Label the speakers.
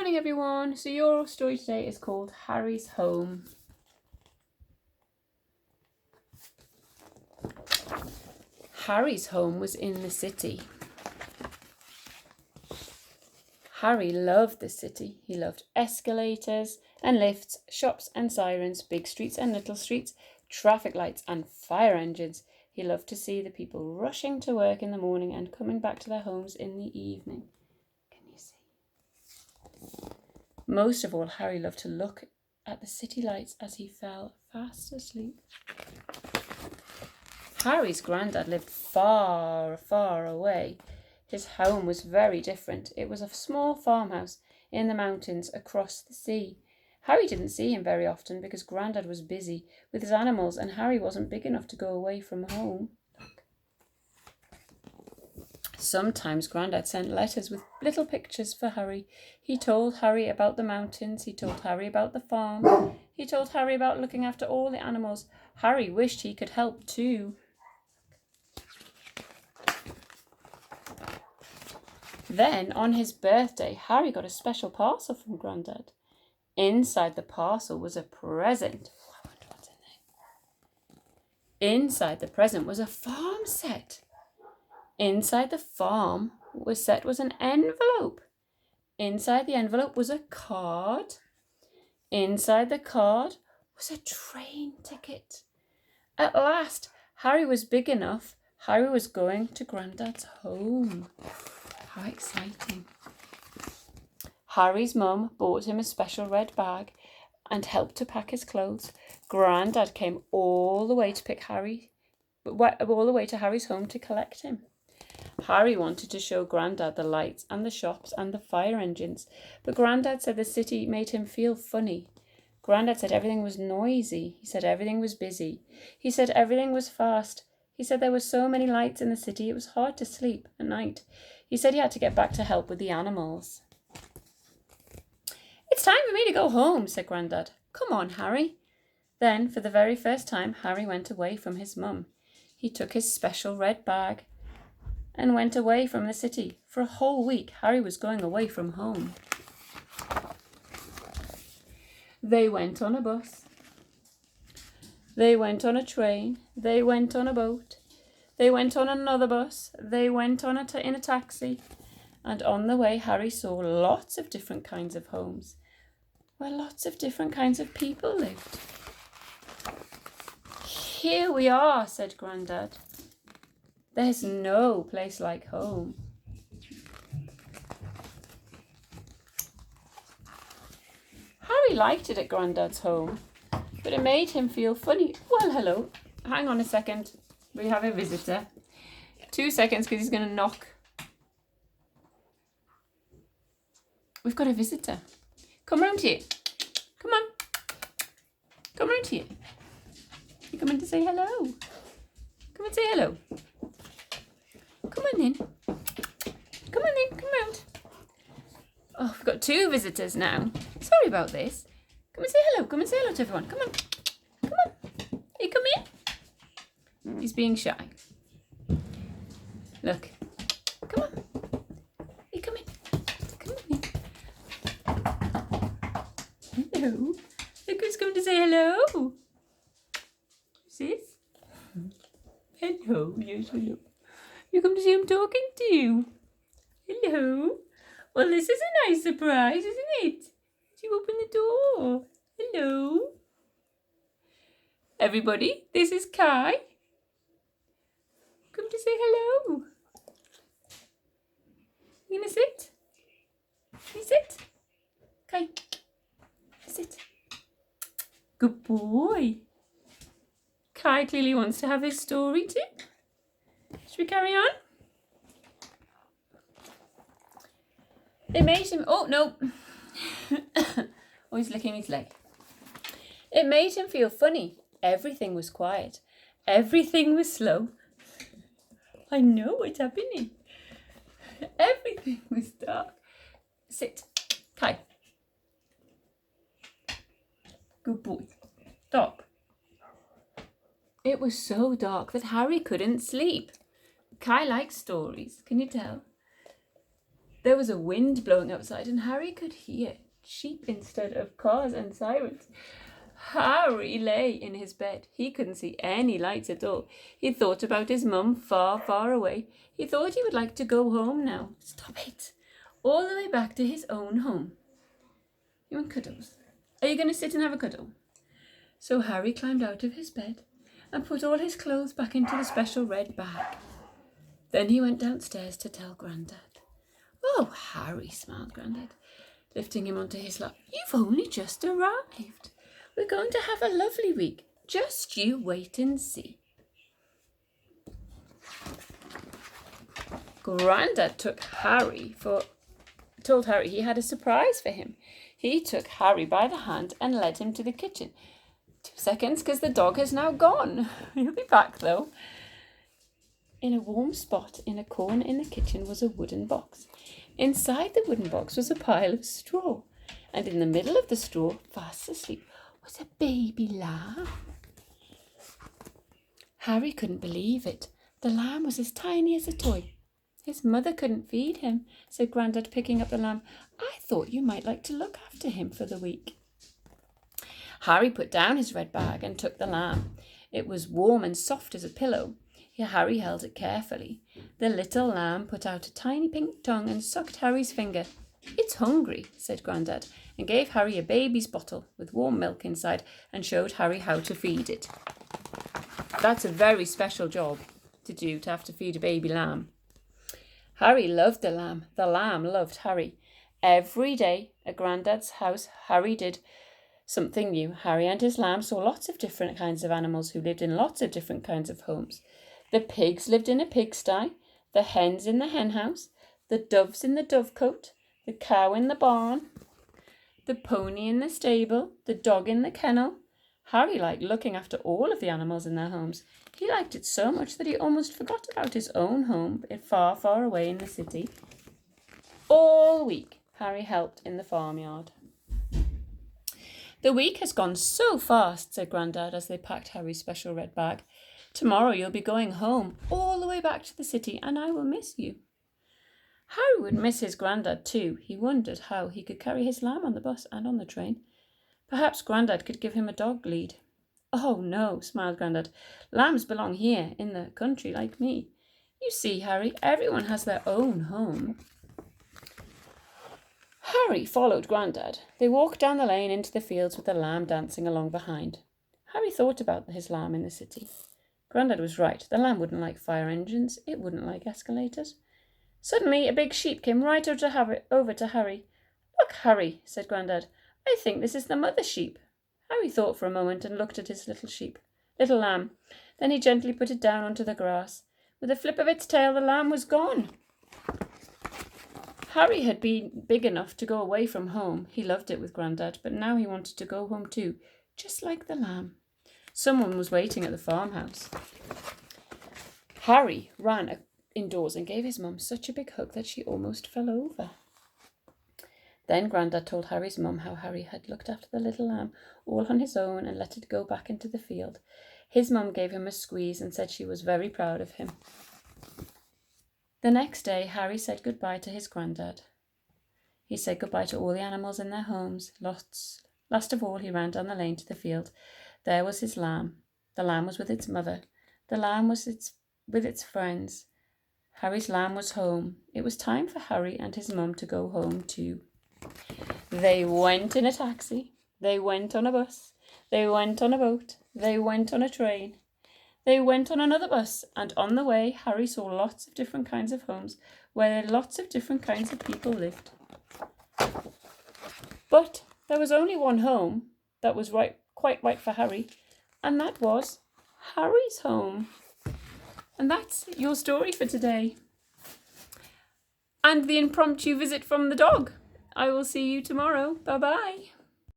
Speaker 1: morning, everyone. So your story today is called Harry's Home. Harry's home was in the city. Harry loved the city. He loved escalators and lifts, shops and sirens, big streets and little streets, traffic lights and fire engines. He loved to see the people rushing to work in the morning and coming back to their homes in the evening. Can you see? Most of all, Harry loved to look at the city lights as he fell fast asleep. Harry's granddad lived far, far away. His home was very different. It was a small farmhouse in the mountains across the sea. Harry didn't see him very often because Grandad was busy with his animals and Harry wasn't big enough to go away from home. Sometimes Grandad sent letters with little pictures for Harry. He told Harry about the mountains. He told Harry about the farm. He told Harry about looking after all the animals. Harry wished he could help too. Then, on his birthday, Harry got a special parcel from Grandad. Inside the parcel was a present. I wonder what's in there. Inside the present was a farm set. Inside the farm set was an envelope. Inside the envelope was a card. Inside the card was a train ticket. At last, Harry was big enough. Harry was going to Grandad's home. How exciting. Harry's mum bought him a special red bag and helped to pack his clothes. Grandad came all the way to Harry's home to collect him. Harry wanted to show Grandad the lights and the shops and the fire engines, but Grandad said the city made him feel funny. Grandad said everything was noisy. He said everything was busy. He said everything was fast. He said there were so many lights in the city it was hard to sleep at night. He said he had to get back to help with the animals. "It's time for me to go home," said Grandad. "Come on, Harry." Then, for the very first time, Harry went away from his mum. He took his special red bag and went away from the city. For a whole week, Harry was going away from home. They went on a bus. They went on a train. They went on a boat. They went on another bus. They went on in a taxi. And on the way, Harry saw lots of different kinds of homes, where lots of different kinds of people lived. "Here we are," said Grandad. "There's no place like home." Harry liked it at Grandad's home, but it made him feel funny. Well, hello. Hang on a second. We have a visitor. 2 seconds because he's going to knock. We've got a visitor. Come round here. Come on. Come round here. You coming to say hello? Come and say hello. Come on in. Come on in. Come round. Oh, we've got 2 visitors now. Sorry about this. Come and say hello. Come and say hello to everyone. Come on. Come on. You come in. He's being shy. Look. Come on. You come in. Come on in. Hello. Look who's coming to say hello. Who's this? Hello. Yes, hello. You come to see him talking to you. Hello. Well, this is a nice surprise, isn't it? Did you open the door? Hello. Everybody, this is Kai. Come to say hello. You gonna sit? You sit? Kai, sit. Good boy. Kai clearly wants to have his story too. Should we carry on? It made him... Oh, no. Oh, he's licking his leg. It made him feel funny. Everything was quiet. Everything was slow. I know what's happening. Everything was dark. Sit. Kai. Good boy. Stop. It was so dark that Harry couldn't sleep. Kai likes stories. Can you tell? There was a wind blowing outside, and Harry could hear sheep instead of cars and sirens. Harry lay in his bed. He couldn't see any lights at all. He thought about his mum far, far away. He thought he would like to go home now. Stop it! All the way back to his own home. You want cuddles? Are you going to sit and have a cuddle? So Harry climbed out of his bed and put all his clothes back into the special red bag. Then he went downstairs to tell Grandad. Oh, Harry, smiled Grandad, lifting him onto his lap. You've only just arrived. We're going to have a lovely week. Just you wait and see. Grandad told Harry he had a surprise for him. He took Harry by the hand and led him to the kitchen. 2 seconds, because the dog has now gone. He'll be back, though. In a warm spot in a corner in the kitchen was a wooden box. Inside the wooden box was a pile of straw, and in the middle of the straw, fast asleep, was a baby lamb. Harry couldn't believe it. The lamb was as tiny as a toy. His mother couldn't feed him, said Grandad, picking up the lamb. I thought you might like to look after him for the week. Harry put down his red bag and took the lamb. It was warm and soft as a pillow. Harry held it carefully. The little lamb put out a tiny pink tongue and sucked Harry's finger. It's hungry, said Grandad, and gave Harry a baby's bottle with warm milk inside and showed Harry how to feed it. That's a very special job to do, to have to feed a baby lamb. Harry loved the lamb. The lamb loved Harry. Every day at Grandad's house, Harry did something new. Harry and his lamb saw lots of different kinds of animals who lived in lots of different kinds of homes. The pigs lived in a pigsty, the hens in the henhouse, the doves in the dovecote, the cow in the barn, the pony in the stable, the dog in the kennel. Harry liked looking after all of the animals in their homes. He liked it so much that he almost forgot about his own home far, far away in the city. All week, Harry helped in the farmyard. The week has gone so fast, said Grandad as they packed Harry's special red bag. Tomorrow you'll be going home, all the way back to the city, and I will miss you. Harry would miss his Grandad too. He wondered how he could carry his lamb on the bus and on the train. Perhaps Grandad could give him a dog lead. Oh, no, smiled Grandad. Lambs belong here, in the country, like me. You see, Harry, everyone has their own home. Harry followed Grandad. They walked down the lane into the fields with the lamb dancing along behind. Harry thought about his lamb in the city. Grandad was right. The lamb wouldn't like fire engines. It wouldn't like escalators. Suddenly, a big sheep came right over to Harry. Look, Harry, said Grandad. I think this is the mother sheep. Harry thought for a moment and looked at his little lamb. Then he gently put it down onto the grass. With a flip of its tail, the lamb was gone. Harry had been big enough to go away from home. He loved it with Grandad, but now he wanted to go home too, just like the lamb. Someone was waiting at the farmhouse. Harry ran indoors and gave his mum such a big hug that she almost fell over. Then Grandad told Harry's mum how Harry had looked after the little lamb all on his own and let it go back into the field. His mum gave him a squeeze and said she was very proud of him. The next day, Harry said goodbye to his Grandad. He said goodbye to all the animals in their homes. Last of all, he ran down the lane to the field. There was his lamb. The lamb was with its mother. The lamb was with its friends. Harry's lamb was home. It was time for Harry and his mum to go home too. They went in a taxi. They went on a bus. They went on a boat. They went on a train. They went on another bus, and on the way, Harry saw lots of different kinds of homes where lots of different kinds of people lived. But there was only one home that was quite right for Harry, and that was Harry's home. And that's your story for today. And the impromptu visit from the dog. I will see you tomorrow. Bye-bye.